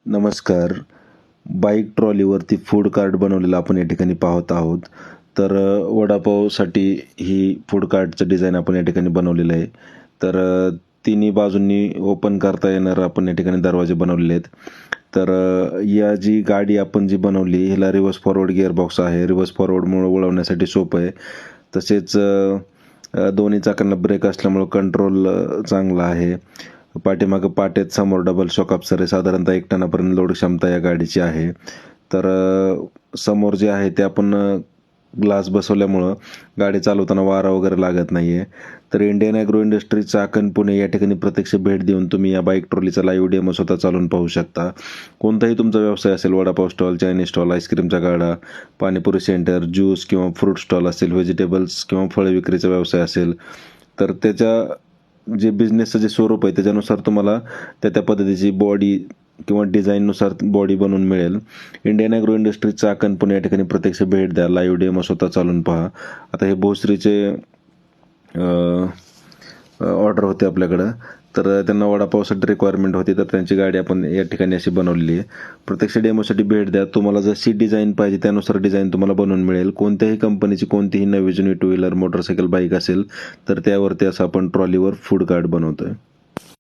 नमस्कार. Bike ट्रॉलीवरती food cart बनवलेलं आपण या ठिकाणी पाहत आहोत. तर वडापावसाठी ही फूड कार्टचं डिझाइन आपण या ठिकाणी बनवलेलं आहे. तर तिन्ही बाजूंनी ओपन करता येणारं आपण या ठिकाणी दरवाजे बनवलेले आहेत. तर या जी गाडी आपण जी बनवली ह्याला रिव्हर्स फॉरवर्ड गिअरबॉक्स आहे. रिव्हर्स फॉरवर्डमुळे वळवण्यासाठी सोपं आहे. तसेच दोन्ही चाकांना ब्रेक असल्यामुळं कंट्रोल चांगला आहे. पाठीमागं पाट आहेत, समोर डबल शॉक अब्सॉर्बर आहे. साधारणतः 1 टनापर्यंत लोड क्षमता या गाडीची आहे. तर समोर जे आहे ते आपण ग्लास बसवल्यामुळं गाडी चालवताना वारा वगैरे लागत नाहीये. तर Indian agro industry Chakan Pune या ठिकाणी प्रत्यक्ष भेट देऊन तुम्ही या बाईक ट्रॉलीचा लाईव्ह डेमो स्वतः चालवून पाहू शकता. कोणताही तुमचा व्यवसाय असेल, वडापाव स्टॉल, चायनीज स्टॉल, आईस्क्रीमचा गाडा, पाणीपुरी सेंटर, ज्यूस किंवा फ्रूट स्टॉल असेल, व्हेजिटेबल्स किंवा फळ विक्रीचा व्यवसाय असेल, तर त्याच्या जे बिझनेसचं जे स्वरूप आहे त्याच्यानुसार तुम्हाला त्या पद्धतीची बॉडी किंवा डिझाईननुसार बॉडी बनवून मिळेल. Indian agro industry Chakan Pune या ठिकाणी प्रत्यक्ष भेट द्या, लाईव्ह डेमो स्वतः चालून पहा. आता हे भोसरीचे ऑर्डर होते आपल्याकडं, तर त्यांना वडापावसाठी रिक्वायरमेंट होती, तर त्यांची गाडी आपण या ठिकाणी अशी बनवलेली आहे. प्रत्यक्ष डेमोसाठी भेट द्या. तुम्हाला जशी डिझाईन पाहिजे त्यानुसार डिझाईन तुम्हाला बनवून मिळेल. कोणत्याही कंपनीची कोणतीही नवी जुनी टू व्हीलर, मोटरसायकल, बाईक असेल तर त्यावरती असं आपण ट्रॉलीवर फूड कार्ट बनवतोय.